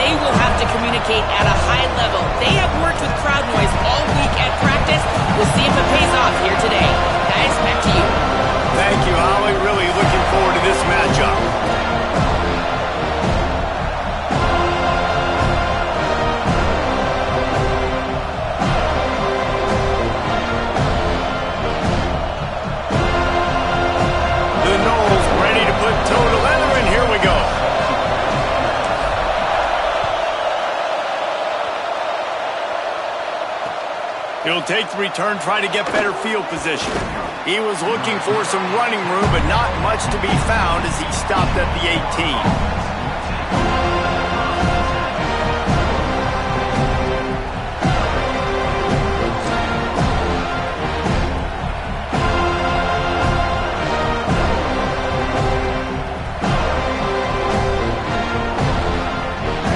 they will have to communicate at a high level. They have worked with crowd noise all week at practice. We'll see if it pays off here today. Guys, back to you. Thank you, Holly. Really looking forward to this matchup. The Knowles ready to put toe to leather, and here we go. He'll take the return, try to get better field position. He was looking for some running room, but not much to be found as he stopped at the 18.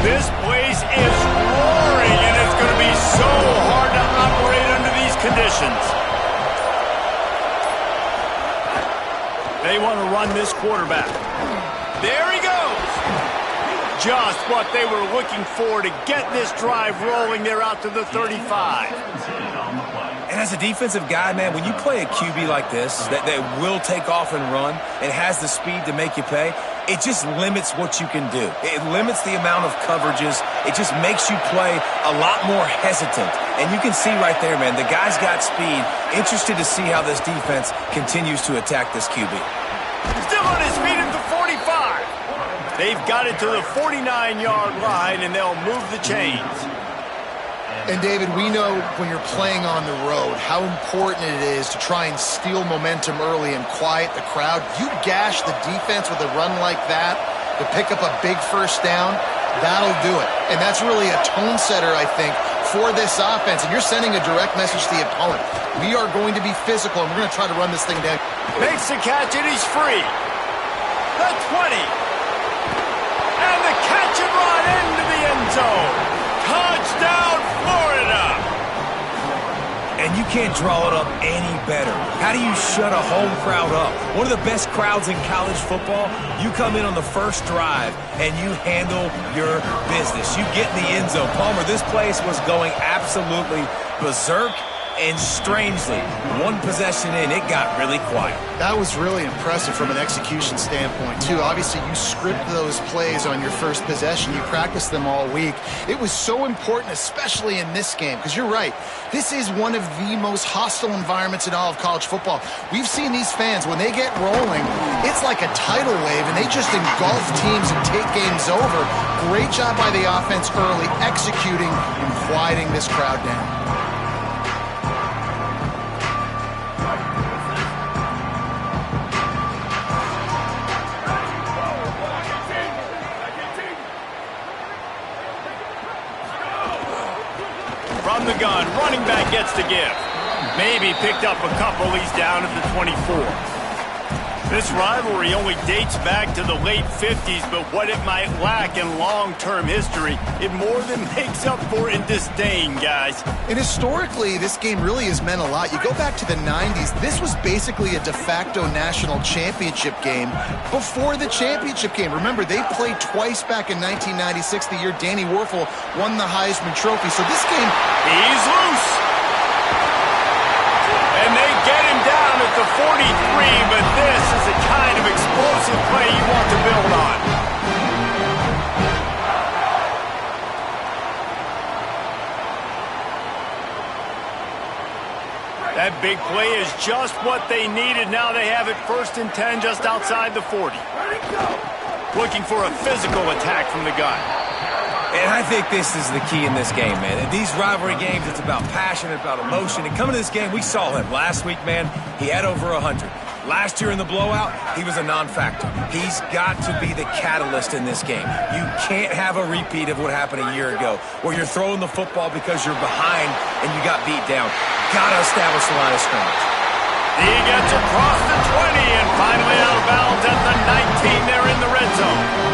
This place is roaring, and it's going to be so hard to operate under these conditions. They want to run this quarterback. There he goes. Just what they were looking for to get this drive rolling. They're out to the 35. And as a defensive guy, man, when you play a QB like this that will take off and run and has the speed to make you pay, it just limits what you can do. It limits the amount of coverages. It just makes you play a lot more hesitant. And you can see right there, man, the guy's got speed. Interested to see how this defense continues to attack this QB. Still on his feet at the 45. They've got it to the 49-yard line, and they'll move the chains. And, David, we know when you're playing on the road how important it is to try and steal momentum early and quiet the crowd. You gash the defense with a run like that to pick up a big first down, that'll do it. And that's really a tone setter, I think, for this offense. And you're sending a direct message to the opponent. We are going to be physical, and we're going to try to run this thing down. Makes the catch, and he's free. The 20. And the catch and run into the end zone. Touchdown, Florida! And you can't draw it up any better. How do you shut a home crowd up? One of the best crowds in college football. You come in on the first drive, and you handle your business. You get in the end zone. Palmer, this place was going absolutely berserk. And strangely, one possession in, it got really quiet. That was really impressive from an execution standpoint, too. Obviously, you script those plays on your first possession. You practice them all week. It was so important, especially in this game, because you're right. This is one of the most hostile environments in all of college football. We've seen these fans, when they get rolling, it's like a tidal wave, and they just engulf teams and take games over. Great job by the offense early, executing and quieting this crowd down. From the gun, running back gets to give. Maybe picked up a couple. He's down at the 24. This rivalry only dates back to the late 50s, but what it might lack in long-term history, it more than makes up for in disdain, guys. And historically, this game really has meant a lot. You go back to the 90s, this was basically a de facto national championship game before the championship game. Remember, they played twice back in 1996, the year Danny Werfel won the Heisman Trophy. So this game... He's loose. And they get him down at the 43, but this is the kind of explosive play you want to build on. That big play is just what they needed. Now they have it 1st and 10 just outside the 40. Looking for a physical attack from the gun. And I think this is the key in this game, man. In these rivalry games, it's about passion, it's about emotion. And coming to this game, we saw him last week, man. He had over 100. Last year in the blowout, he was a non-factor. He's got to be the catalyst in this game. You can't have a repeat of what happened a year ago, where you're throwing the football because you're behind and you got beat down. Got to establish the line of scrimmage. He gets across the 20 and finally out of bounds at the 19. They're in the red zone.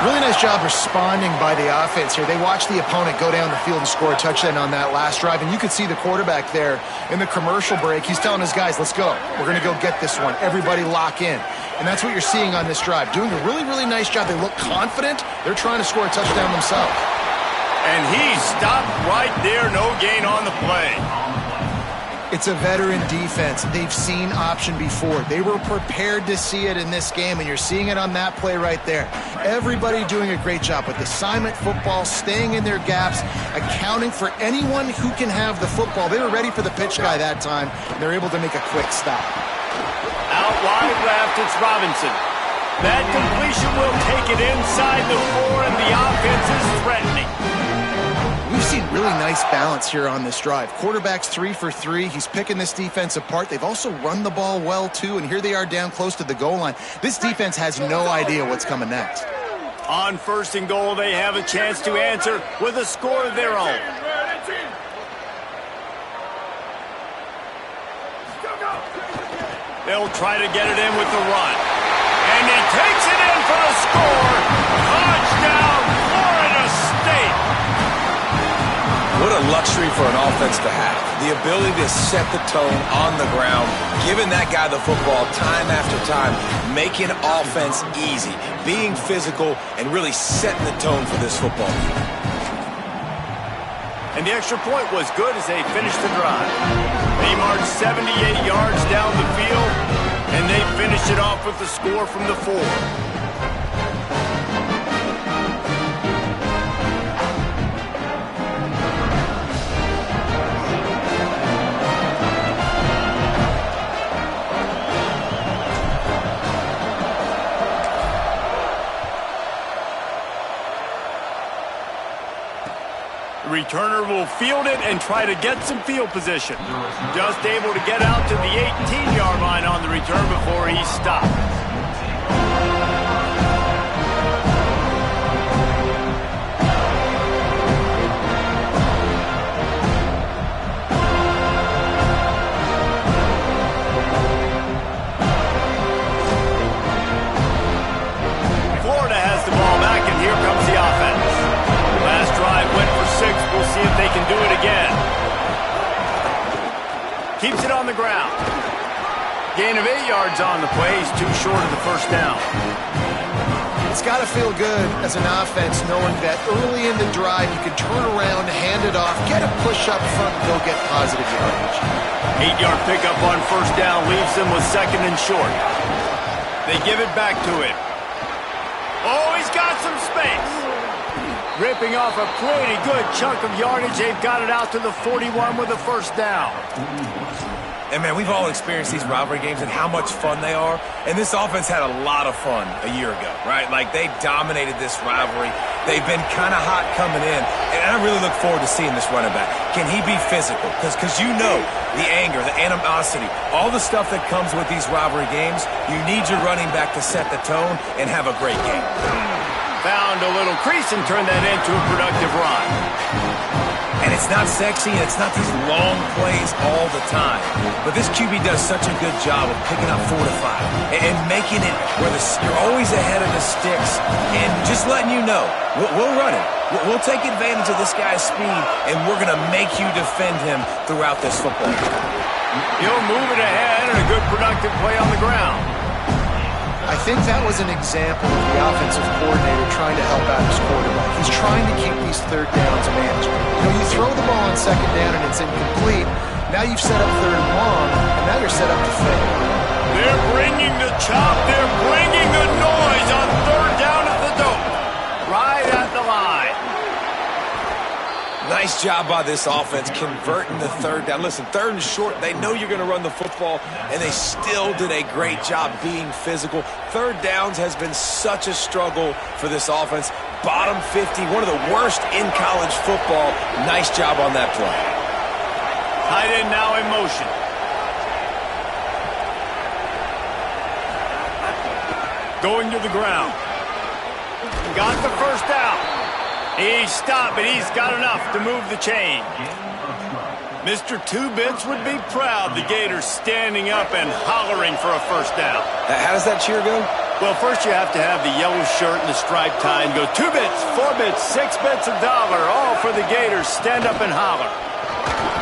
Really nice job responding by the offense here. They watched the opponent go down the field and score a touchdown on that last drive, and you could see the quarterback there in the commercial break. He's telling his guys, let's go. We're going to go get this one. Everybody lock in. And that's what you're seeing on this drive. Doing a really, really nice job. They look confident. They're trying to score a touchdown themselves. And he stopped right there. No gain on the play. It's a veteran defense. They've seen option before. They were prepared to see it in this game, and you're seeing it on that play right there. Everybody doing a great job with assignment football, staying in their gaps, accounting for anyone who can have the football. They were ready for the pitch guy that time, and they're able to make a quick stop. Out wide left, it's Robinson. That completion will take it inside the 4, and the offense is threatening. We've seen really nice balance here on this drive. Quarterback's 3 for 3. He's picking this defense apart. They've also run the ball well, too, and here they are down close to the goal line. This defense has no idea what's coming next. On 1st and goal, they have a chance to answer with a score of their own. They'll try to get it in with the run. And he takes it in for the score. Touchdown, Florida State. What a luxury for an offense to have. The ability to set the tone on the ground, giving that guy the football time after time, making offense easy, being physical, and really setting the tone for this football team. And the extra point was good as they finished the drive. They marched 78 yards down the field, and they finished it off with the score from the 4. The returner will field it and try to get some field position. Just able to get out to the 18-yard line on the return before he stopped. Florida has the ball back, and here comes the offense. Last drive went for 6. We'll see if they can do it again. Keeps it on the ground. Gain of 8 yards on the play. He's too short of the first down. It's got to feel good as an offense knowing that early in the drive you can turn around, hand it off, get a push up front, and go get positive yardage. 8-yard pickup on first down leaves them with 2nd and short. They give it back to him. Oh, he's got some space. Ripping off a pretty good chunk of yardage. They've got it out to the 41 with a first down. And, man, we've all experienced these rivalry games and how much fun they are. And this offense had a lot of fun a year ago, right? Like, they dominated this rivalry. They've been kind of hot coming in. And I really look forward to seeing this running back. Can he be physical? Because you know the anger, the animosity, all the stuff that comes with these rivalry games, you need your running back to set the tone and have a great game. Found a little crease and turned that into a productive run. And it's not sexy, and it's not these long plays all the time. But this QB does such a good job of picking up 4 to 5 and making it where you're always ahead of the sticks and just letting you know, we'll run it. We'll take advantage of this guy's speed, and we're going to make you defend him throughout this football game. He'll move it ahead and a good productive play on the ground. I think that was an example of the offensive coordinator trying to help out his quarterback. He's trying to keep these 3rd downs manageable. You know, you throw the ball on 2nd down and it's incomplete. Now you've set up 3rd and long, and now you're set up to fail. They're bringing the chop. They're bringing the noise on 3rd down at the dope. Right at the line. Nice job by this offense converting the 3rd down. Listen, 3rd and short, they know you're going to run the football, and they still did a great job being physical. 3rd downs has been such a struggle for this offense. Bottom 50, one of the worst in college football. Nice job on that play. Tight end now in motion. Going to the ground. Got the first down. He stopped, but he's got enough to move the chain. Mr. Two-Bits would be proud. The Gators standing up and hollering for a first down. How does that cheer go? Well, first you have to have the yellow shirt and the striped tie and go 2 bits, 4 bits, 6 bits, $1, all for the Gators. Stand up and holler.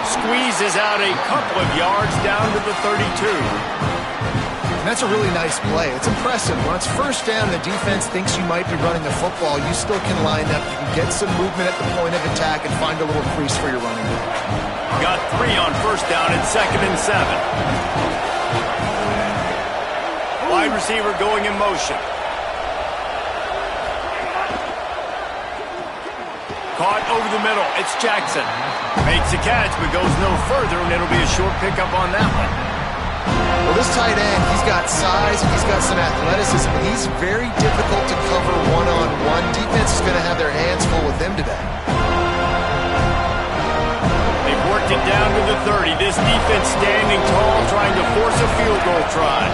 Squeezes out a couple of yards down to the 32. And that's a really nice play. It's impressive. When it's first down and the defense thinks you might be running the football, you still can line up. You can get some movement at the point of attack and find a little crease for your running back. Got 3 on first down and 2nd and 7. Wide receiver going in motion. Caught over the middle. It's Jackson. Makes a catch but goes no further, and it'll be a short pickup on that one. Well, this tight end, he's got size, he's got some athleticism, and he's very difficult to cover one-on-one. Defense is going to have their hands full with him today. They've worked it down to the 30. This defense standing tall, trying to force a field goal try.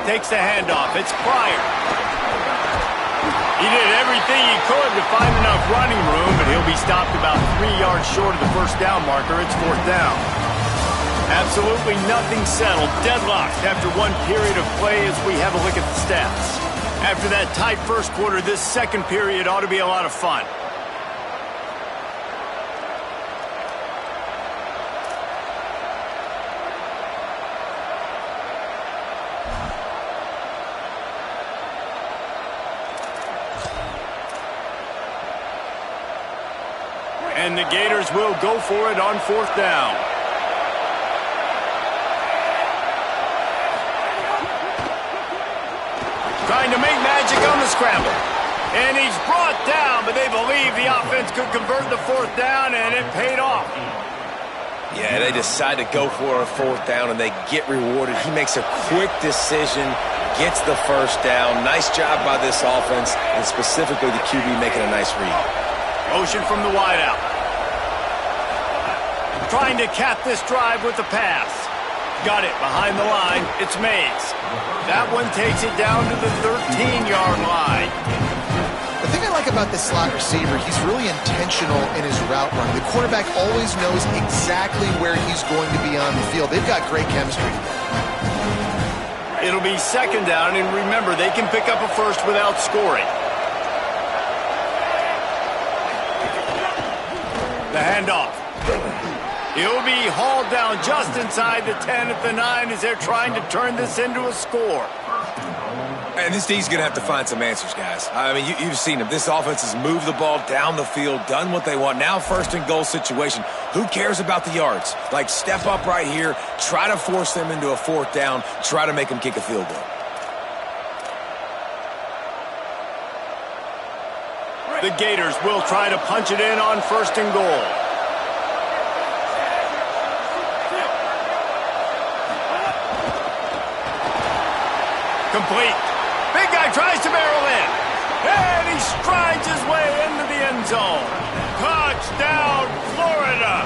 Takes the handoff. It's Pryor. He did everything he could to find enough running room, but he'll be stopped about 3 yards short of the first down marker. It's 4th down. Absolutely nothing settled. Deadlocked after one period of play as we have a look at the stats. After that tight first quarter, this second period ought to be a lot of fun. And the Gators will go for it on 4th down. Trying to make magic on the scramble. And he's brought down, but they believe the offense could convert the 4th down, and it paid off. Yeah, they decide to go for a 4th down, and they get rewarded. He makes a quick decision, gets the first down. Nice job by this offense, and specifically the QB making a nice read. Motion from the wideout. Trying to cap this drive with the pass. Got it behind the line. It's Mays. That one takes it down to the 13-yard line. The thing I like about this slot receiver, he's really intentional in his route run. The quarterback always knows exactly where he's going to be on the field. They've got great chemistry. It'll be 2nd down, and remember, they can pick up a first without scoring. The handoff. He'll be hauled down just inside the 10 at the 9 as they're trying to turn this into a score. And this D's going to have to find some answers, guys. I mean, you've seen them. This offense has moved the ball down the field, done what they want. Now 1st and goal situation. Who cares about the yards? Like, step up right here, try to force them into a 4th down, try to make them kick a field goal. The Gators will try to punch it in on 1st and goal. Complete. Big guy tries to barrel in. And he strides his way into the end zone. Touchdown, Florida.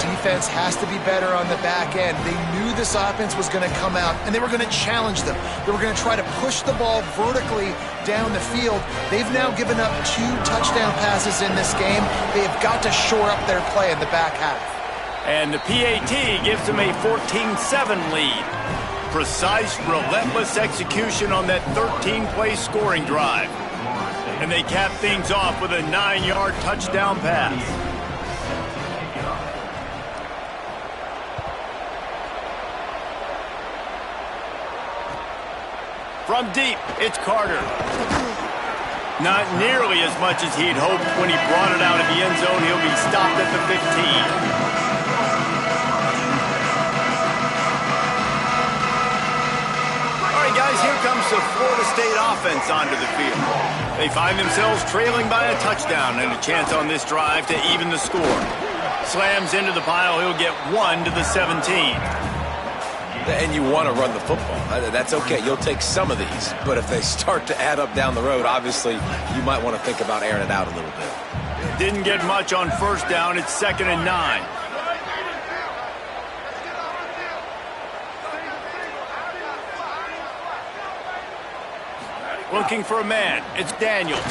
Defense has to be better on the back end. They knew this offense was going to come out, and they were going to challenge them. They were going to try to push the ball vertically down the field. They've now given up 2 touchdown passes in this game. They have got to shore up their play in the back half. And the PAT gives them a 14-7 lead. Precise, relentless execution on that 13-play scoring drive. And they cap things off with a 9-yard touchdown pass. From deep, it's Carter. Not nearly as much as he'd hoped when he brought it out of the end zone. He'll be stopped at the 15. Guys, here comes the Florida State offense onto the field. They find themselves trailing by a touchdown and a chance on this drive to even the score. Slams into the pile. He'll get 1 to the 17. And you want to run the football. That's okay. You'll take some of these. But if they start to add up down the road, obviously, you might want to think about airing it out a little bit. Didn't get much on 1st down. It's 2nd and 9. Looking for a man. It's Daniels.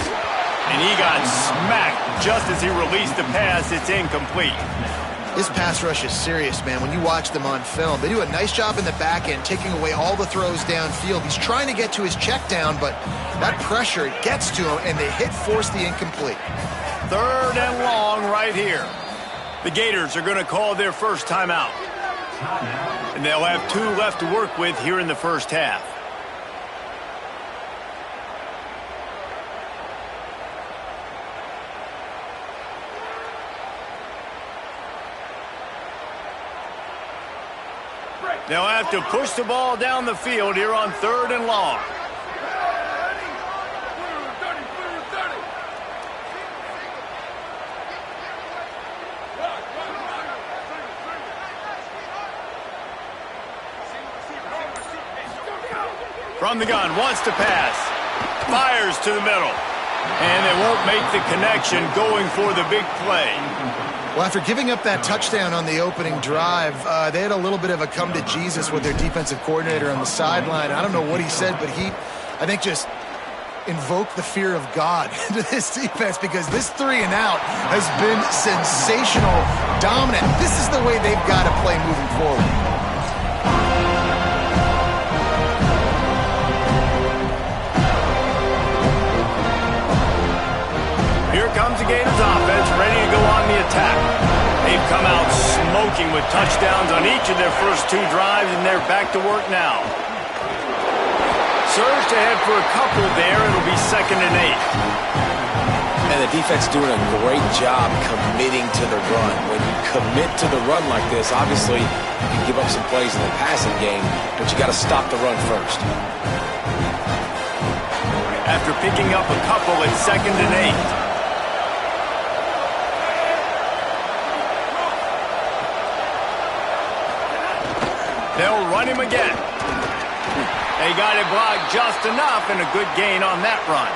And he got smacked just as he released the pass. It's incomplete. This pass rush is serious, man. When you watch them on film, they do a nice job in the back end, taking away all the throws downfield. He's trying to get to his check down, but that pressure gets to him, and the hit forced the incomplete. 3rd and long right here. The Gators are going to call their first timeout. And they'll have 2 left to work with here in the first half. They'll have to push the ball down the field here on 3rd and long. From the gun, wants to pass. Fires to the middle. And they won't make the connection going for the big play. Well, after giving up that touchdown on the opening drive, they had a little bit of a come to Jesus with their defensive coordinator on the sideline. I don't know what he said, but he, I think, just invoked the fear of God into this defense, because this 3 and out has been sensational, dominant. This is the way they've got to play moving forward. Here comes the Gators offense, ready to go on the attack. They've come out smoking with touchdowns on each of their first 2 drives, and they're back to work now. Surged ahead for a couple there. It'll be 2nd and 8. And the defense doing a great job committing to the run. When you commit to the run like this, obviously you can give up some plays in the passing game, but you got to stop the run first. After picking up a couple, it's 2nd and 8. They'll run him again. They got it blocked just enough, and a good gain on that run.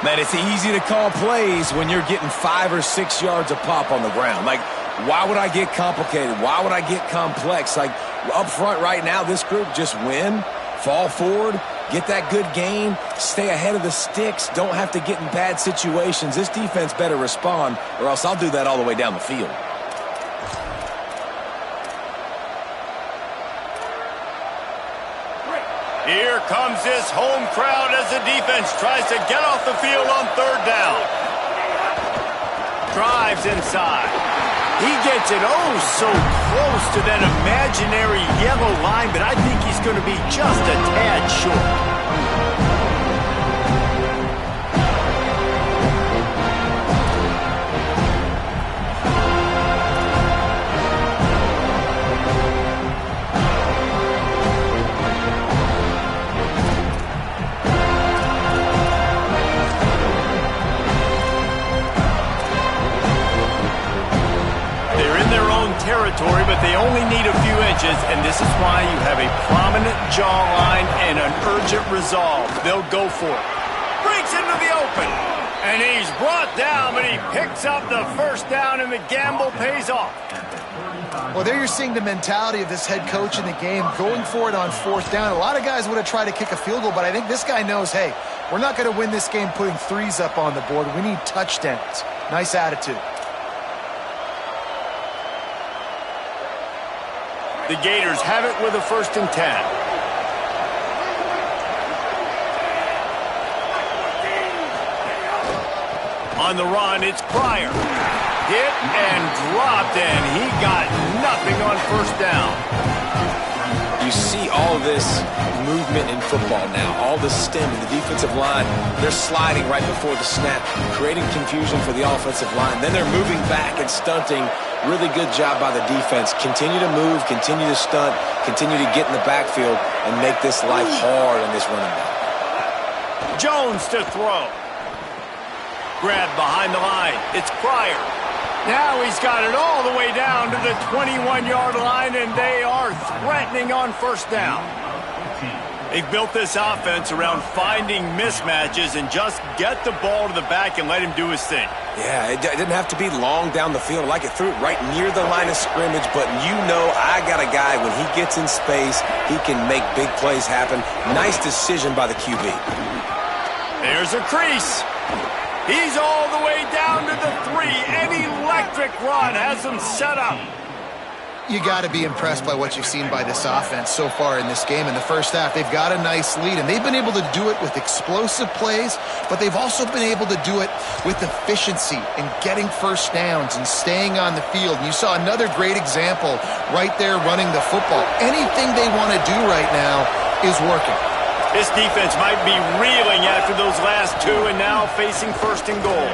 Man, it's easy to call plays when you're getting 5 or 6 yards a pop on the ground. Like, why would I get complicated? Why would I get complex? Like, up front right now, this group just win, fall forward, get that good gain, stay ahead of the sticks, don't have to get in bad situations. This defense better respond, or else I'll do that all the way down the field. Here comes this home crowd as the defense tries to get off the field on 3rd down. Drives inside. He gets it so close to that imaginary yellow line, but I think he's going to be just a tad short. Territory, but they only need a few inches, and this is why you have a prominent jawline and an urgent resolve. They'll go for it. Breaks into the open, and he's brought down, but he picks up the 1st down, and the gamble pays off. Well, there you're seeing the mentality of this head coach in the game, going for it on 4th down. A lot of guys would have tried to kick a field goal, but I think this guy knows, hey, we're not going to win this game putting 3s up on the board. We need touchdowns. Nice attitude. The Gators have it with a 1st and 10. On the run, it's Pryor. Hit and dropped, and he got nothing on 1st down. You see all this movement in football now, all the stem in the defensive line. They're sliding right before the snap, creating confusion for the offensive line. Then they're moving back and stunting. Really good job by the defense. Continue to move, continue to stunt, continue to get in the backfield and make this life hard on this running back. Jones to throw. Grabbed behind the line. It's Pryor. Now he's got it all the way down to the 21-yard line, and they are threatening on 1st down. They've built this offense around finding mismatches and just get the ball to the back and let him do his thing. Yeah, it didn't have to be long down the field. Like, it threw it right near the line of scrimmage, but you know I got a guy, when he gets in space, he can make big plays happen. Nice decision by the QB. There's a crease. He's all the way down to the 3. An electric run has him set up. You got to be impressed by what you've seen by this offense so far in this game. In the first half, they've got a nice lead, and they've been able to do it with explosive plays, but they've also been able to do it with efficiency and getting first downs and staying on the field. And you saw another great example right there running the football. Anything they want to do right now is working. This defense might be reeling after those last 2 and now facing first and goal.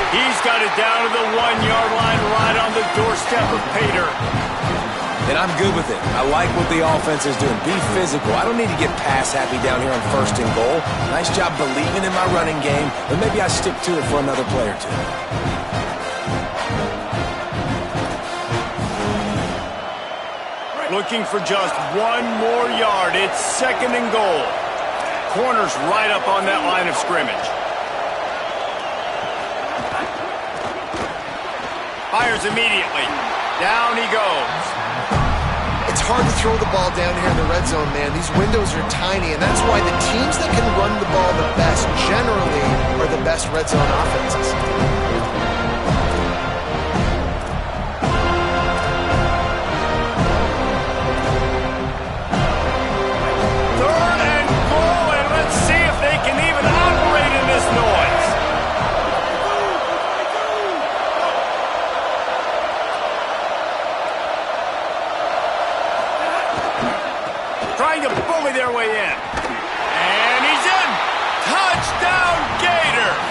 He's got it down to the 1-yard line right on the doorstep of Pater. And I'm good with it. I like what the offense is doing. Be physical. I don't need to get pass happy down here on first and goal. Nice job believing in my running game, but maybe I stick to it for another play or 2. Looking for just 1 more yard. It's second and goal. Corner's right up on that line of scrimmage. Fires immediately. Down he goes. It's hard to throw the ball down here in the red zone, man. These windows are tiny, and that's why the teams that can run the ball the best generally are the best red zone offenses. Third and goal, and let's see if they can even operate in this noise. Trying to bully their way in. And he's in. Touchdown, Gators.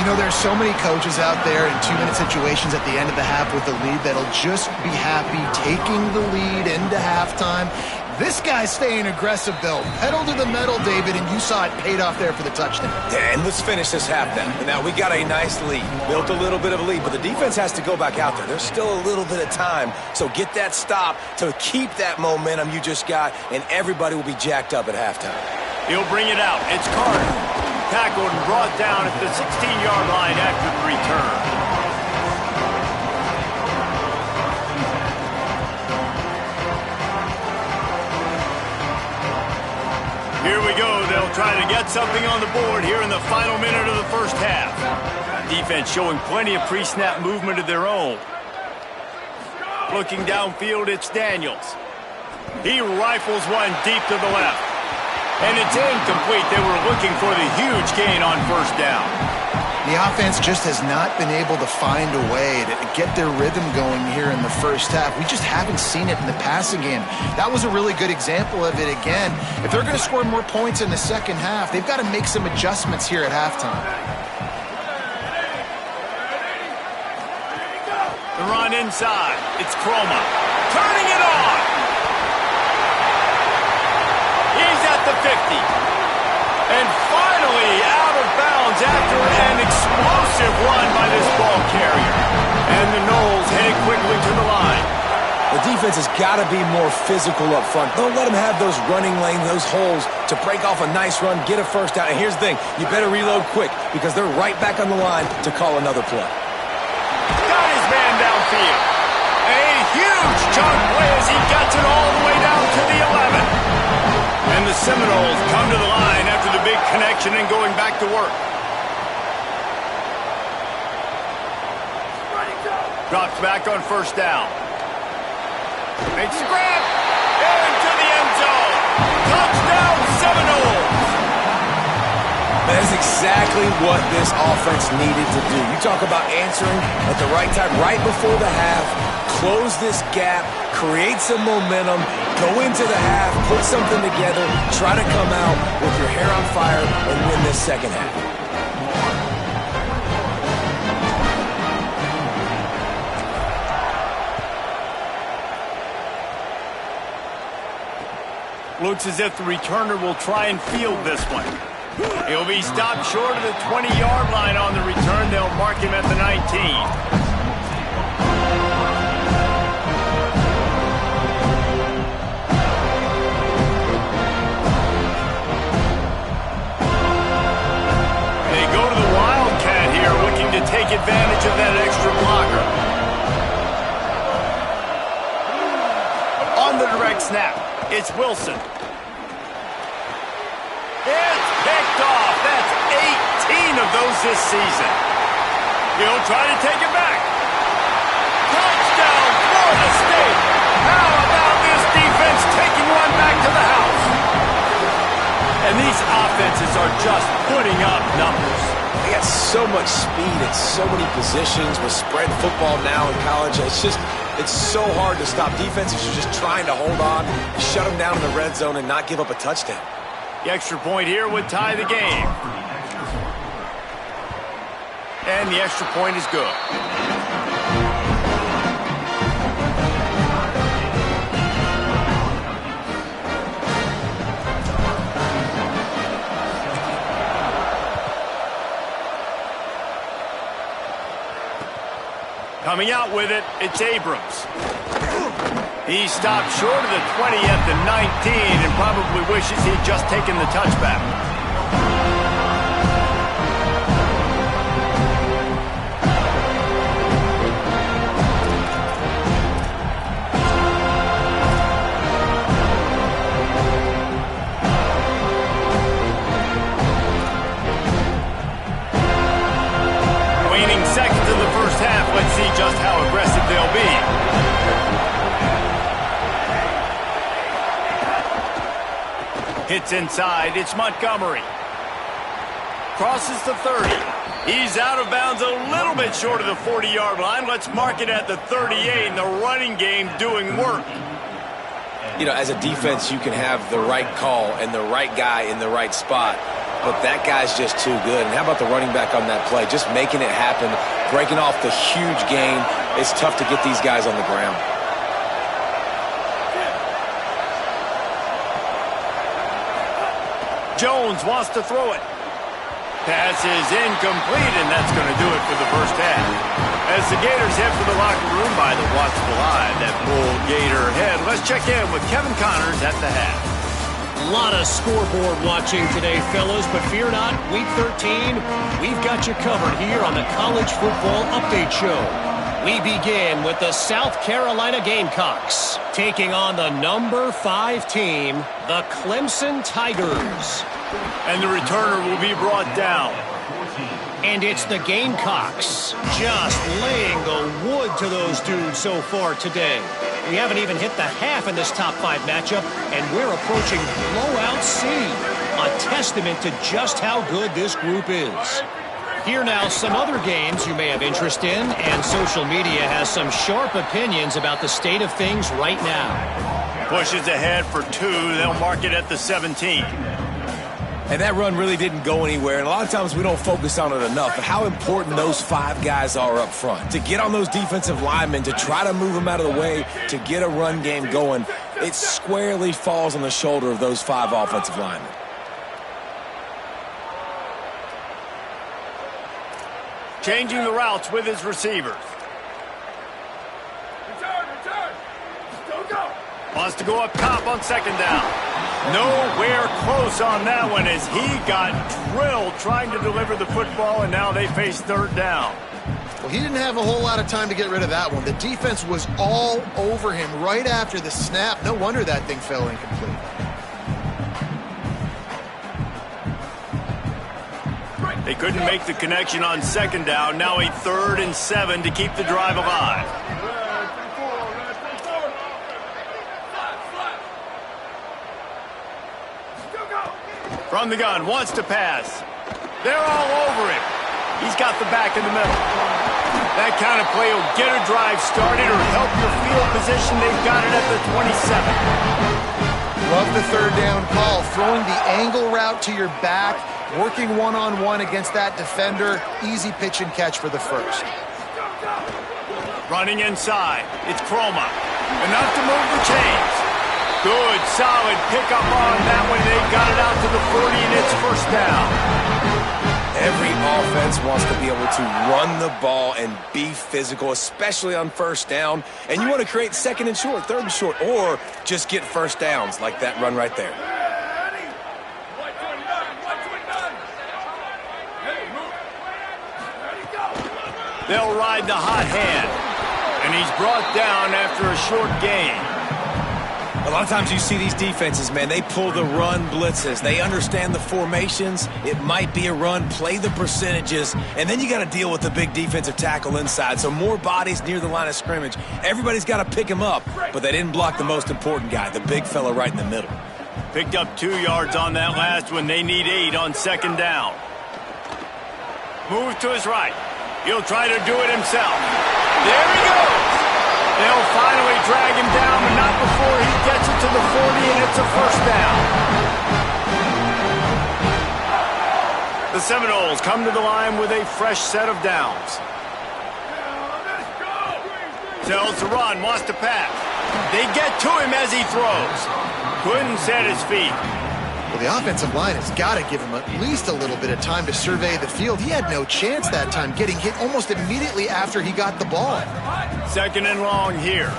You know, there's so many coaches out there in 2-minute situations at the end of the half with the lead that'll just be happy taking the lead into halftime. This guy's staying aggressive, though. Pedal to the metal, David, and you saw it paid off there for the touchdown. Yeah, and let's finish this half then. Now, we got a nice lead. Built a little bit of a lead, but the defense has to go back out there. There's still a little bit of time, so get that stop to keep that momentum you just got, and everybody will be jacked up at halftime. He'll bring it out. It's Carter. Tackled and brought down at the 16-yard line after the return. Here we go. They'll try to get something on the board here in the final minute of the first half. Defense showing plenty of pre-snap movement of their own. Looking downfield, it's Daniels. He rifles one deep to the left. And it's incomplete. They were looking for the huge gain on first down. The offense just has not been able to find a way to get their rhythm going here in the first half. We just haven't seen it in the passing game. That was a really good example of it again. If they're going to score more points in the second half, they've got to make some adjustments here at halftime. The run inside. It's Croma. Turning it on. He's at the 50. And finally out of bounds after an explosive run by this ball carrier. And the Knowles headed quickly to the line. The defense has got to be more physical up front. Don't let them have those running lanes, those holes to break off a nice run, get a first down. And here's the thing, you better reload quick because they're right back on the line to call another play. Got his man downfield. A huge chunk play as he gets it all the way down to the 11. And the Seminoles come to the line after the big connection and going back to work. Drops back on first down. Makes a grab. Into the end zone. Touchdown, Seminoles. That is exactly what this offense needed to do. You talk about answering at the right time, right before the half, close this gap, create some momentum, go into the half, put something together, try to come out with your hair on fire and win this second half. Looks as if the returner will try and field this one. He'll be stopped short of the 20-yard line on the return. They'll mark him at the 19. To take advantage of that extra blocker. On the direct snap, it's Wilson. It's picked off. That's 18 of those this season. He'll try to take it back. Touchdown, Florida State. How about this defense taking one back to the house? And these offenses are just putting up numbers. They got so much speed at so many positions with spread football now in college. It's so hard to stop. Defenses are just trying to hold on, shut them down in the red zone, and not give up a touchdown. The extra point here would tie the game. And the extra point is good. Coming out with it, it's Abrams. He stopped short of the 20 at the 19 and probably wishes he'd just taken the touchback. Waning seconds in the first half. Let's see just how aggressive they'll be. Hits inside, it's Montgomery. Crosses the 30. He's out of bounds a little bit short of the 40-yard line. Let's mark it at the 38, and the running game doing work. You know, as a defense, you can have the right call and the right guy in the right spot, but that guy's just too good. And how about the running back on that play? Just making it happen, breaking off the huge gain. It's tough to get these guys on the ground. Jones wants to throw it. Pass is incomplete, and that's going to do it for the first half. As the Gators head for the locker room by the watchful eye, that bull Gator head. Let's check in with Kevin Connors at the half. A lot of scoreboard watching today, fellas, but fear not, Week 13, we've got you covered here on the College Football Update Show. We begin with the South Carolina Gamecocks, taking on the number 5 team, the Clemson Tigers. And the returner will be brought down. And it's the Gamecocks, just laying the wood to those dudes so far today. We haven't even hit the half in this top 5 matchup, and we're approaching blowout C, a testament to just how good this group is. Here now, some other games you may have interest in, and social media has some sharp opinions about the state of things right now. Pushes ahead for 2. They'll mark it at the 17. And that run really didn't go anywhere, and a lot of times we don't focus on it enough, but how important those 5 guys are up front. To get on those defensive linemen, to try to move them out of the way, to get a run game going, it squarely falls on the shoulder of those 5 offensive linemen. Changing the routes with his receivers. Return. Go. Wants to go up top on second down. Nowhere close on that one as he got drilled trying to deliver the football, and now they face third down. Well, he didn't have a whole lot of time to get rid of that one. The defense was all over him right after the snap. No wonder that thing fell incomplete. They couldn't make the connection on second down. Now a 3rd and 7 to keep the drive alive. From the gun, wants to pass. They're all over him. He's got the back in the middle. That kind of play will get a drive started or help your field position. They've got it at the 27. Love the 3rd down call. Throwing the angle route to your back, working one-on-one against that defender. Easy pitch and catch for the 1st. Running inside. It's Croma. Enough to move the chains. Good, solid pickup on that one. They got it out to the 40, and it's first down. Every offense wants to be able to run the ball and be physical, especially on first down. And you want to create 2nd and short, 3rd and short, or just get first downs like that run right there. They'll ride the hot hand. And he's brought down after a short gain. A lot of times you see these defenses, man, they pull the run blitzes. They understand the formations. It might be a run, play the percentages, and then you got to deal with the big defensive tackle inside. So more bodies near the line of scrimmage. Everybody's got to pick him up, but they didn't block the most important guy, the big fella right in the middle. Picked up 2 yards on that last one. They need 8 on second down. Move to his right. He'll try to do it himself. There he goes. They'll finally drag him down, but not before he gets it to the 40, and it's a first down. The Seminoles come to the line with a fresh set of downs. Tells to run, wants to pass. They get to him as he throws. Couldn't set his feet. Well, the offensive line has got to give him at least a little bit of time to survey the field. He had no chance that time, getting hit almost immediately after he got the ball. Second and long here.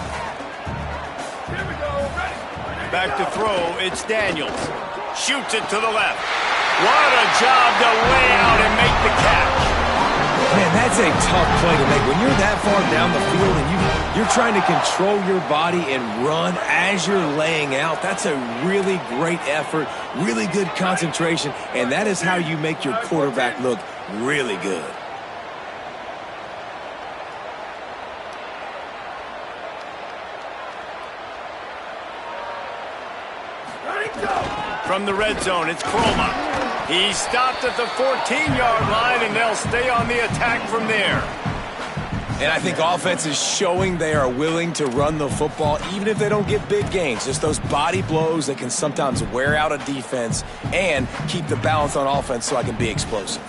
Back to throw, it's Daniels. Shoots it to the left. What a job to lay out and make the catch. Man, that's a tough play to make. When you're that far down the field and you're trying to control your body and run as you're laying out, that's a really great effort, really good concentration, and that is how you make your quarterback look really good. From the red zone, it's Croma. He stopped at the 14-yard line, and they'll stay on the attack from there. And I think offense is showing they are willing to run the football, even if they don't get big gains. Just those body blows that can sometimes wear out a defense and keep the balance on offense so I can be explosive.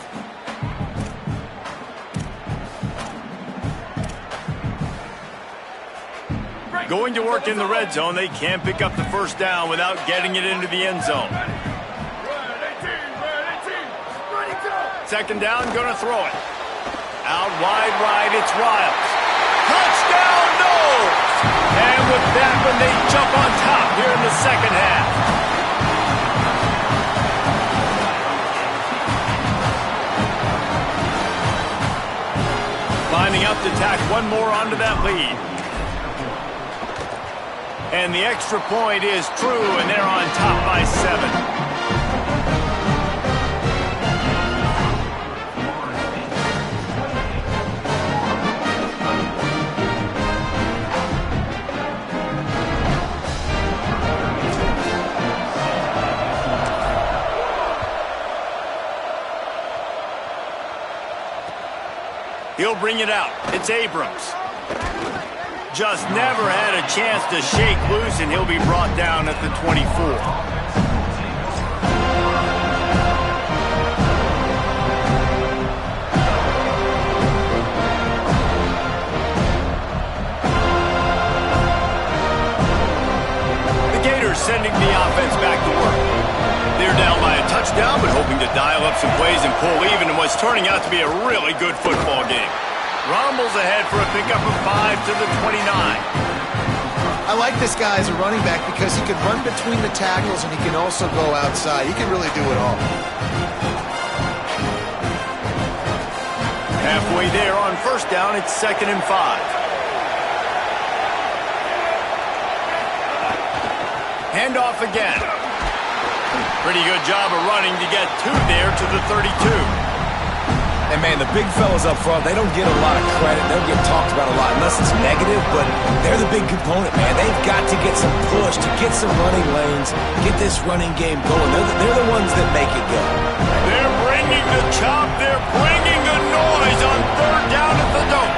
Going to work in the red zone, they can't pick up the first down without getting it into the end zone. Second down, gonna throw it. Out wide right, it's Riles. Touchdown, Knowles! And with that one, they jump on top here in the second half. Lining up to tack one more onto that lead. And the extra point is true, and they're on top by 7. He'll bring it out. It's Abrams. Just never had a chance to shake loose, and he'll be brought down at the 24. The Gators sending the offense back to work. They're down by a touchdown, but hoping to dial up some plays and pull even in what's turning out to be a really good football game. Rumbles ahead for a pickup of 5 to the 29. I like this guy as a running back because he can run between the tackles and he can also go outside. He can really do it all. Halfway there on first down, it's 2nd and 5. Handoff again. Pretty good job of running to get 2 there to the 32. And, man, the big fellas up front, they don't get a lot of credit. They don't get talked about a lot unless it's negative, but they're the big component, man. They've got to get some push, to get some running lanes, get this running game going. They're the ones that make it go. They're bringing the chop. They're bringing the noise on 3rd down at the dope.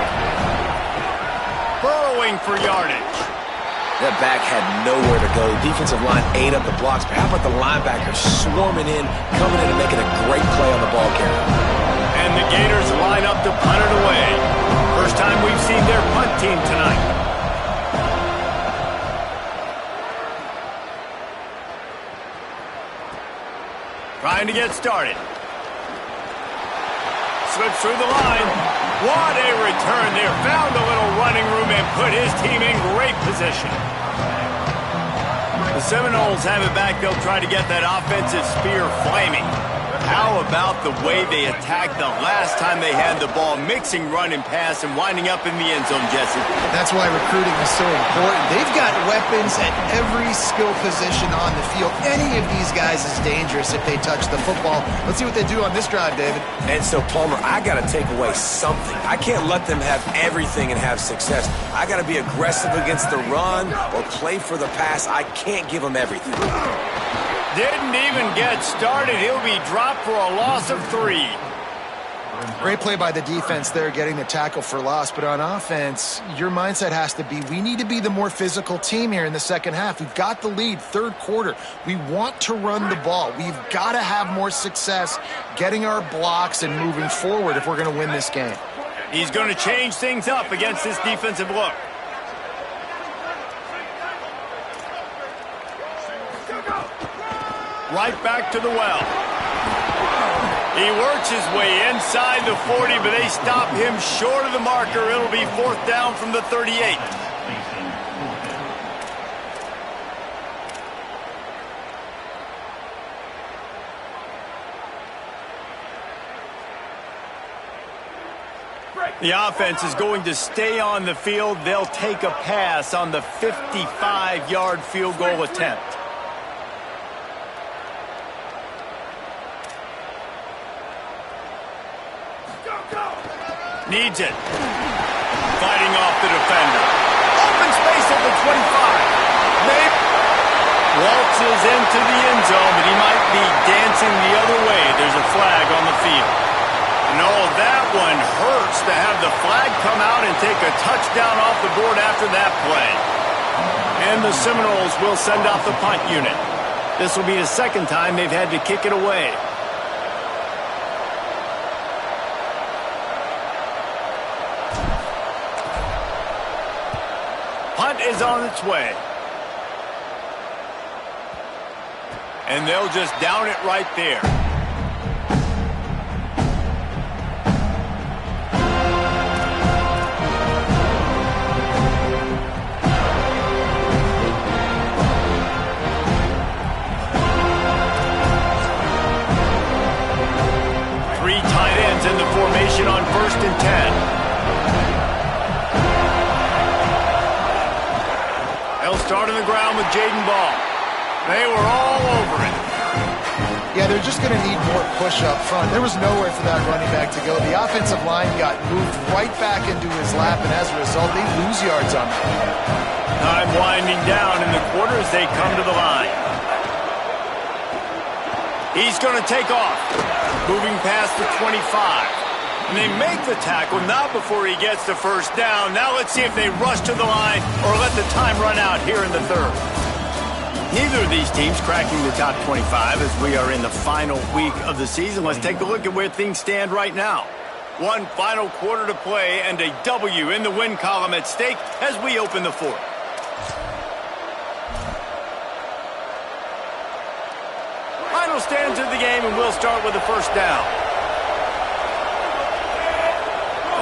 Burrowing for yardage. That back had nowhere to go. Defensive line ate up the blocks, but how about the linebackers swarming in, coming in and making a great play on the ball carrier? And the Gators line up to punt it away. First time we've seen their punt team tonight. Trying to get started. Slips through the line. What a return there. Found a little running room and put his team in great position. The Seminoles have it back. They'll try to get that offensive spear flaming. How about the way they attacked the last time they had the ball, mixing run and pass and winding up in the end zone, Jesse? That's why recruiting is so important. They've got weapons at every skill position on the field. Any of these guys is dangerous if they touch the football. Let's see what they do on this drive, David. And so, Palmer, I got to take away something. I can't let them have everything and have success. I got to be aggressive against the run or play for the pass. I can't give them everything. Didn't even get started. He'll be dropped for a loss of 3. Great play by the defense there, getting the tackle for loss. But on offense, your mindset has to be, we need to be the more physical team here in the second half. We've got the lead, third quarter. We want to run the ball. We've got to have more success getting our blocks and moving forward if we're going to win this game. He's going to change things up against this defensive look. Right back to the well. He works his way inside the 40, but they stop him short of the marker. It'll be 4th down from the 38. The offense is going to stay on the field. They'll take a pass on the 55-yard field goal attempt. Needs it. Fighting off the defender. Open space at the 25. Maybe waltzes into the end zone, but he might be dancing the other way. There's a flag on the field. No, that one hurts to have the flag come out and take a touchdown off the board after that play. And the Seminoles will send out the punt unit. This will be the second time they've had to kick it away. Punt is on its way. And they'll just down it right there. Three tight ends in the formation on 1st and 10. They'll start on the ground with Jaden Ball. They were all over it. Yeah, they're just going to need more push up front. There was nowhere for that running back to go. The offensive line got moved right back into his lap, and as a result, they lose yards on that. Time winding down in the quarter as they come to the line. He's going to take off, moving past the 25. And they make the tackle, not before he gets the first down. Now let's see if they rush to the line or let the time run out here in the third. Neither of these teams cracking the top 25 as we are in the final week of the season. Let's take a look at where things stand right now. One final quarter to play and a W in the win column at stake as we open the fourth. Final stands of the game, and we'll start with the first down.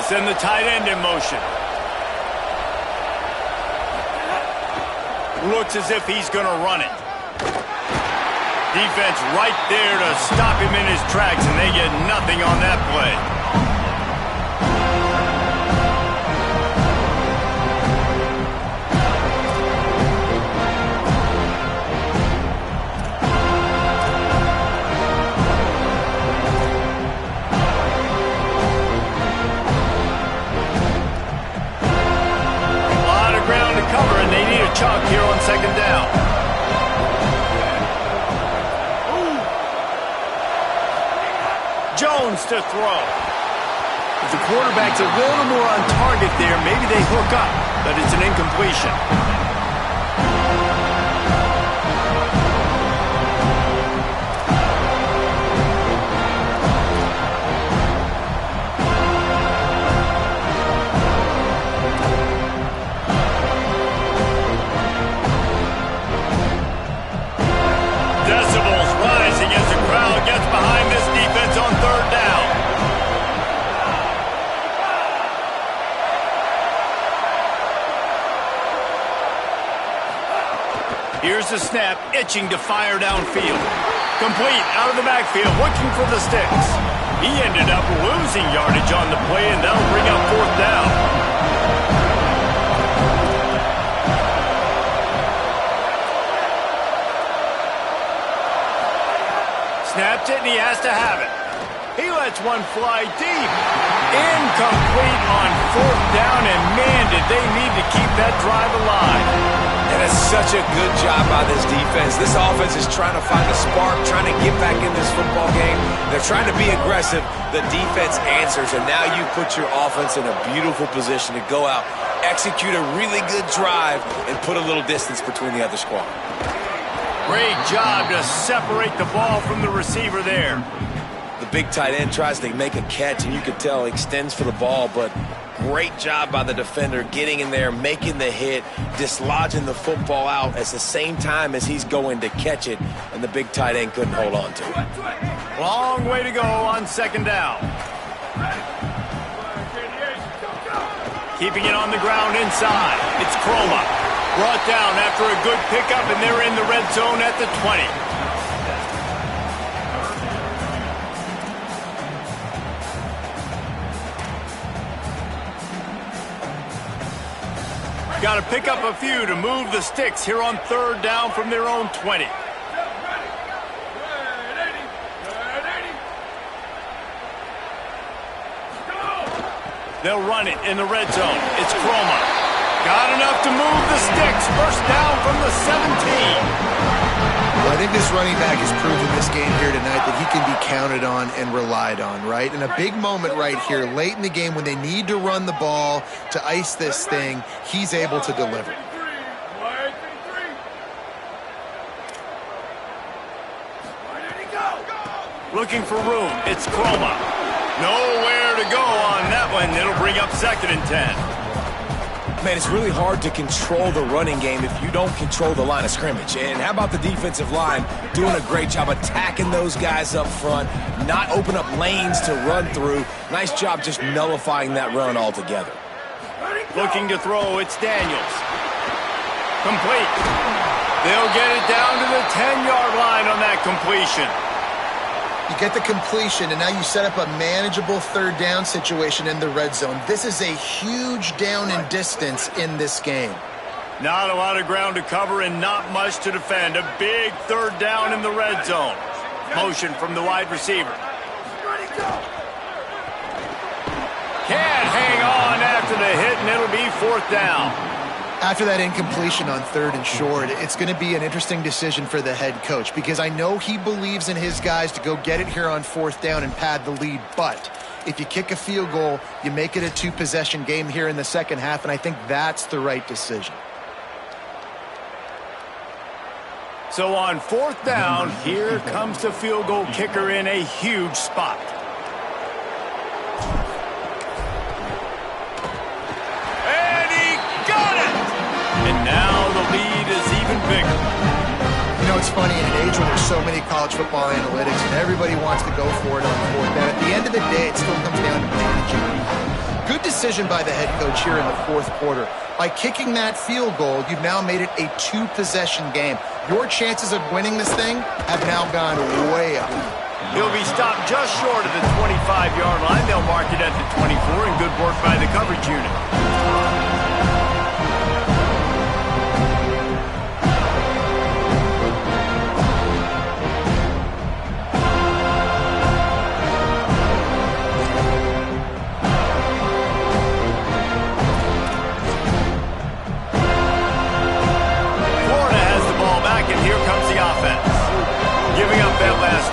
Send the tight end in motion. Looks as if he's going to run it. Defense right there to stop him in his tracks, and they get nothing on that play. Chunk here on 2nd down. Jones to throw. If the quarterback's a little more on target there, maybe they hook up, but it's an incompletion. Gets behind this defense on 3rd down. Here's the snap, itching to fire downfield. Complete out of the backfield, looking for the sticks. He ended up losing yardage on the play, and that'll bring up 4th down. Snapped it, and he has to have it. He lets one fly deep. Incomplete on 4th down, and man, did they need to keep that drive alive. And it's such a good job by this defense. This offense is trying to find a spark, trying to get back in this football game. They're trying to be aggressive. The defense answers, and now you put your offense in a beautiful position to go out, execute a really good drive, and put a little distance between the other squad. Great job to separate the ball from the receiver there. The big tight end tries to make a catch, and you can tell he extends for the ball, but great job by the defender getting in there, making the hit, dislodging the football out at the same time as he's going to catch it, and the big tight end couldn't hold on to it. Long way to go on 2nd down. Keeping it on the ground inside. It's Croma. Brought down after a good pickup, and they're in the red zone at the 20. Got to pick up a few to move the sticks here on 3rd down from their own 20. They'll run it in the red zone. It's Croma. Got enough to move the sticks. 1st down from the 17. Well, I think this running back has proven this game here tonight that he can be counted on and relied on, right? In a big moment right here, late in the game when they need to run the ball to ice this thing, he's able to deliver. Looking for room. It's Croma. Nowhere to go on that one. It'll bring up 2nd and 10. Man, it's really hard to control the running game if you don't control the line of scrimmage. And how about the defensive line doing a great job attacking those guys up front, not open up lanes to run through. Nice job just nullifying that run altogether. Looking to throw, it's Daniels. Complete. They'll get it down to the 10-yard line on that completion. You get the completion, and now you set up a manageable 3rd down situation in the red zone. This is a huge down in distance in this game. Not a lot of ground to cover and not much to defend. A big 3rd down in the red zone. Motion from the wide receiver. Can't hang on after the hit, and it'll be 4th down. After that incompletion on 3rd and short, it's going to be an interesting decision for the head coach because I know he believes in his guys to go get it here on 4th down and pad the lead. But if you kick a field goal, you make it a 2-possession game here in the 2nd half, and I think that's the right decision. So on 4th down, here comes the field goal kicker in a huge spot. And now the lead is even bigger. You know, it's funny, in an age when there's so many college football analytics and everybody wants to go for it on 4th down, at the end of the day, it still comes down to managing. Good decision by the head coach here in the 4th quarter. By kicking that field goal, you've now made it a 2-possession game. Your chances of winning this thing have now gone way up. He'll be stopped just short of the 25-yard line. They'll mark it at the 24, and good work by the coverage unit.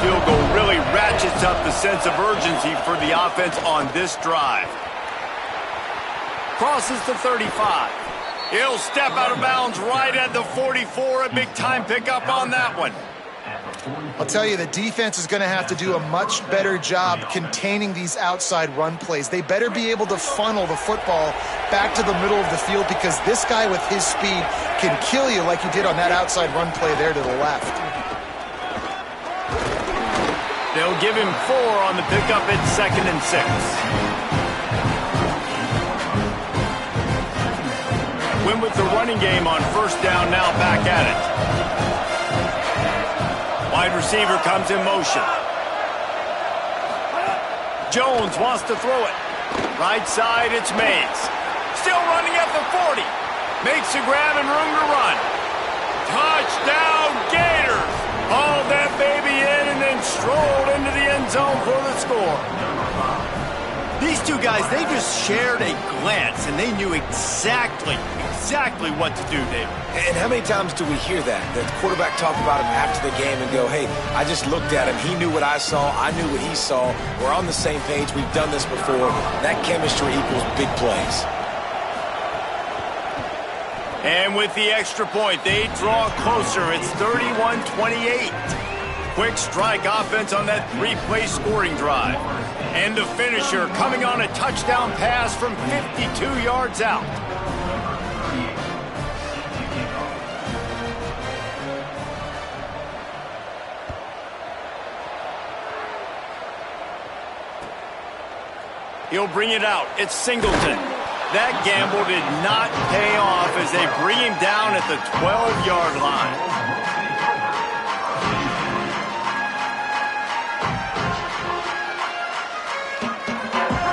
Field goal really ratchets up the sense of urgency for the offense on this drive. Crosses the 35. He'll step out of bounds right at the 44. A big time pickup on that one. I'll tell you, the defense is going to have to do a much better job containing these outside run plays. They better be able to funnel the football back to the middle of the field because this guy with his speed can kill you like he did on that outside run play there to the left. They'll give him 4 on the pickup at 2nd and 6. Win with the running game on 1st down, now back at it. Wide receiver comes in motion. Jones wants to throw it. Right side, it's Mays. Still running at the 40. Makes a grab and room to run. Touchdown, Gators! Hauled that baby in and then strolled into the end zone for the score. These two guys, they just shared a glance, and they knew exactly what to do, David. And how many times do we hear that? The quarterback talk about him after the game and go, hey, I just looked at him. He knew what I saw. I knew what he saw. We're on the same page. We've done this before. That chemistry equals big plays. And with the extra point, they draw closer. It's 31-28. Quick strike offense on that three-play scoring drive. And the finisher coming on a touchdown pass from 52 yards out. He'll bring it out. It's Singleton. That gamble did not pay off as they bring him down at the 12-yard line.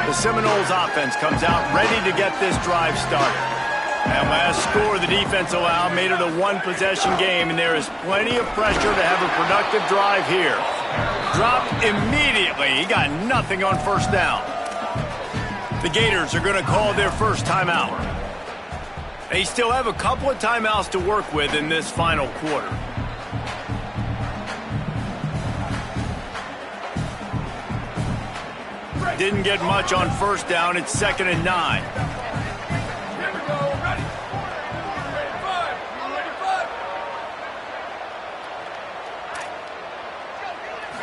The Seminoles offense comes out ready to get this drive started. That last score the defense allowed made it a one-possession game, and there is plenty of pressure to have a productive drive here. Dropped immediately. He got nothing on first down. The Gators are going to call their first timeout. They still have a couple of timeouts to work with in this final quarter. Didn't get much on first down. It's 2nd and 9. Here we go. Ready. Ready, 5. Ready, 5.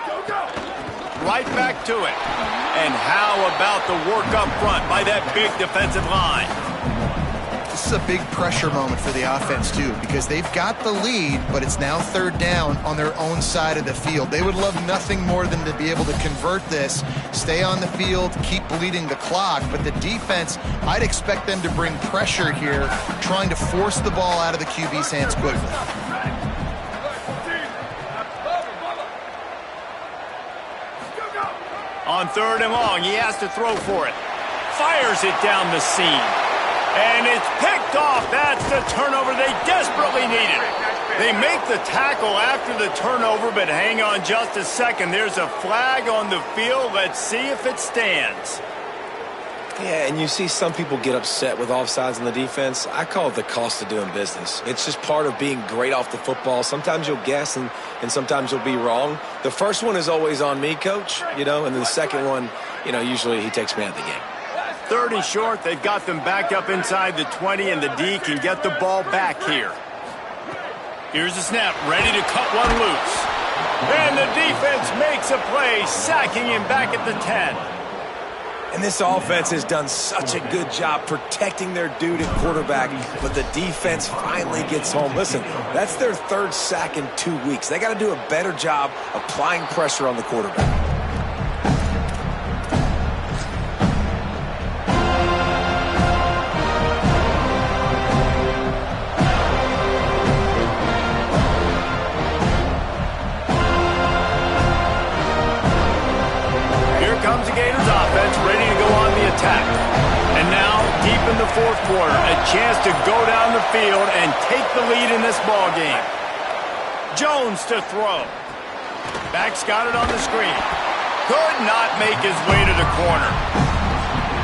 Go, go. Right back to it. And how about the work up front by that big defensive line? This is a big pressure moment for the offense, too, because they've got the lead, but it's now 3rd down on their own side of the field. They would love nothing more than to be able to convert this, stay on the field, keep bleeding the clock. But the defense, I'd expect them to bring pressure here, trying to force the ball out of the QB's hands quickly. On 3rd and long, he has to throw for it. Fires it down the seam. And it's picked off. That's the turnover they desperately needed. They make the tackle after the turnover, but hang on just a second. There's a flag on the field. Let's see if it stands. Yeah, and you see some people get upset with offsides on the defense. I call it the cost of doing business. It's just part of being great off the football. Sometimes you'll guess and sometimes you'll be wrong. The first one is always on me, Coach, and then the second one, usually he takes me out of the game. 30 short. They've got them backed up inside the 20, and the D can get the ball back here. Here's the snap, ready to cut one loose. And the defense makes a play, sacking him back at the 10. And this offense has done such a good job protecting their dude at quarterback, but the defense finally gets home. Listen, that's their 3rd sack in 2 weeks. They got to do a better job applying pressure on the quarterback. Comes the Gators offense ready to go on the attack. And now, deep in the 4th quarter, a chance to go down the field and take the lead in this ball game. Jones to throw. Back's got it on the screen. Could not make his way to the corner.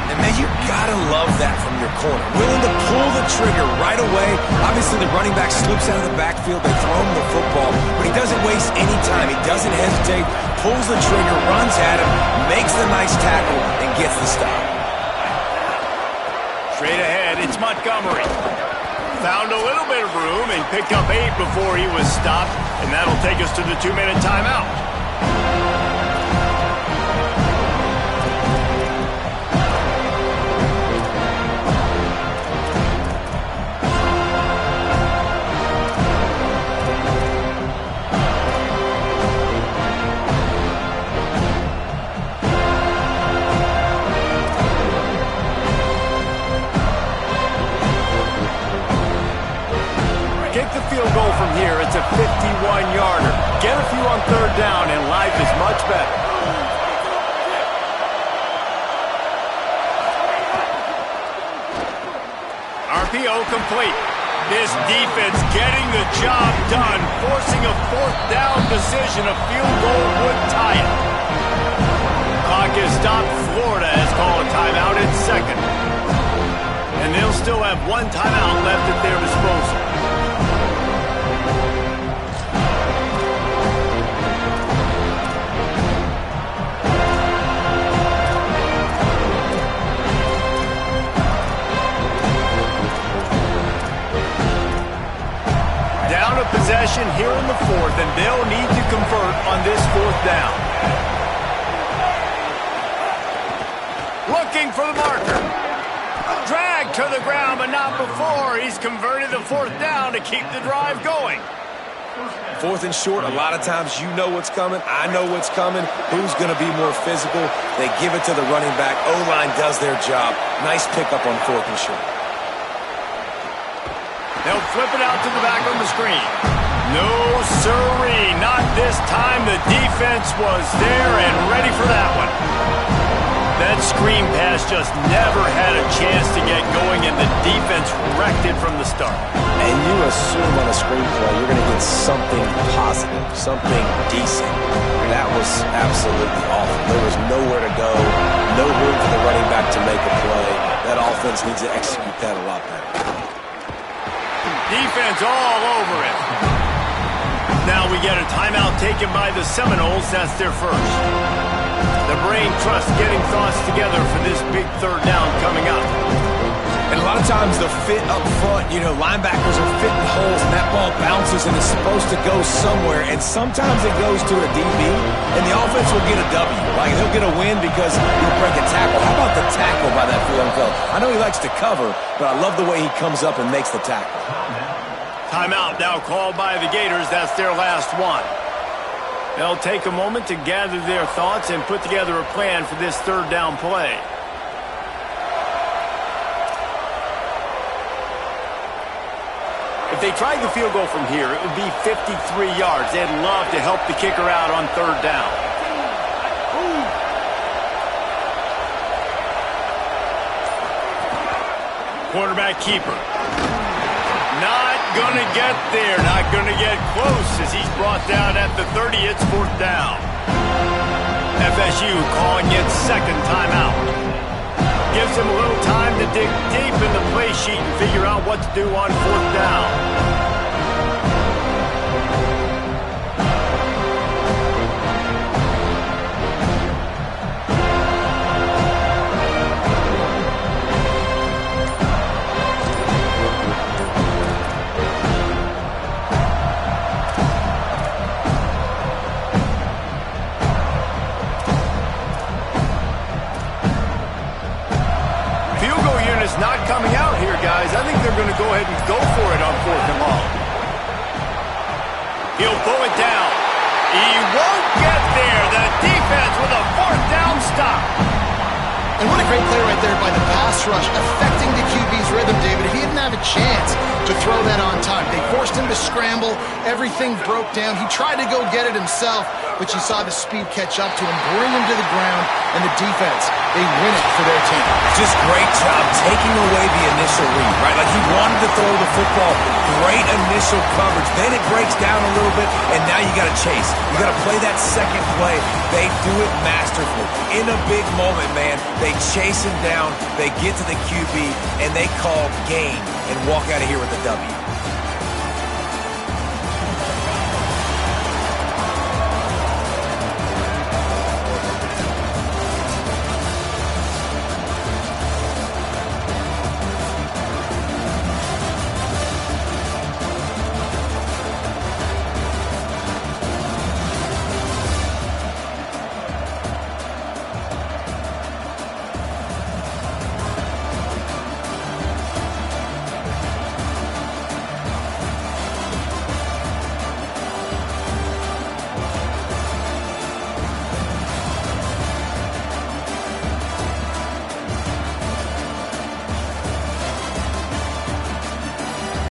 And man, you gotta love that from your corner. Willing to pull the trigger right away. Obviously, the running back slips out of the backfield. They throw him the football, but he doesn't waste any time. He doesn't hesitate, pulls the trigger, runs at him, makes the nice tackle, and gets the stop. Straight ahead, it's Montgomery. Found a little bit of room and picked up 8 before he was stopped, and that'll take us to the 2-minute timeout. Field goal from here. It's a 51-yarder. Get a few on 3rd complete. This defense getting the job done, forcing a fourth down decision. A field goal would tie it. Clock is stopped. Florida has called a timeout at second. And they'll still have one timeout left at their disposal. Down a possession here in the fourth, and they'll need to convert on this fourth down. Looking for the marker. Dragged to the ground, but not before. He's converted the fourth down to keep the drive going. Fourth and short, a lot of times you know what's coming. I know what's coming. Who's going to be more physical? They give it to the running back. O-line does their job. Nice pickup on fourth and short. They'll flip it out to the back on the screen. No siree, not this time. The defense was there and ready for that one. That screen pass just never had a chance to get going, and the defense wrecked it from the start. And you assume on a screenplay you're going to get something positive, something decent. That was absolutely awful. There was nowhere to go, no room for the running back to make a play. That offense needs to execute that a lot better. Defense all over it. Now we get a timeout taken by the Seminoles. That's their first. The brain trust getting thoughts together for this big third down coming up. And a lot of times the fit up front, linebackers are fitting holes and that ball bounces and it's supposed to go somewhere. And sometimes it goes to a DB and the offense will get a W. Like he'll get a win because he'll break a tackle. How about the tackle by that young fella? I know he likes to cover, but I love the way he comes up and makes the tackle. Timeout now called by the Gators. That's their last one. They'll take a moment to gather their thoughts and put together a plan for this third down play. If they tried the field goal from here, it would be 53 yards. They'd love to help the kicker out on third down. Quarterback keeper. Not going to get there. Not going to get close as he's brought down at the 30. It's fourth down. FSU calling it second timeout. Gives him a little time to dig deep in the play sheet and figure out what to do on fourth down. Not coming out here, guys. I think they're going to go ahead and go for it on fourth and long. He'll pull it down. He won't get there. The defense with a fourth down stop. And what a great play right there by the pass rush, affecting the QB's rhythm, David. He didn't have a chance to throw that on time. They forced him to scramble. Everything broke down. He tried to go get it himself, but you saw the speed catch up to him, bring him to the ground, and the defense, they win it for their team. Just great job taking away the initial read, right? Like he wanted to throw the football. Great initial coverage. Then it breaks down a little bit, and now you got to chase. You got to play that second play. They do it masterfully. In a big moment, man, they chase him down, they get to the QB, and they call game and walk out of here with a W.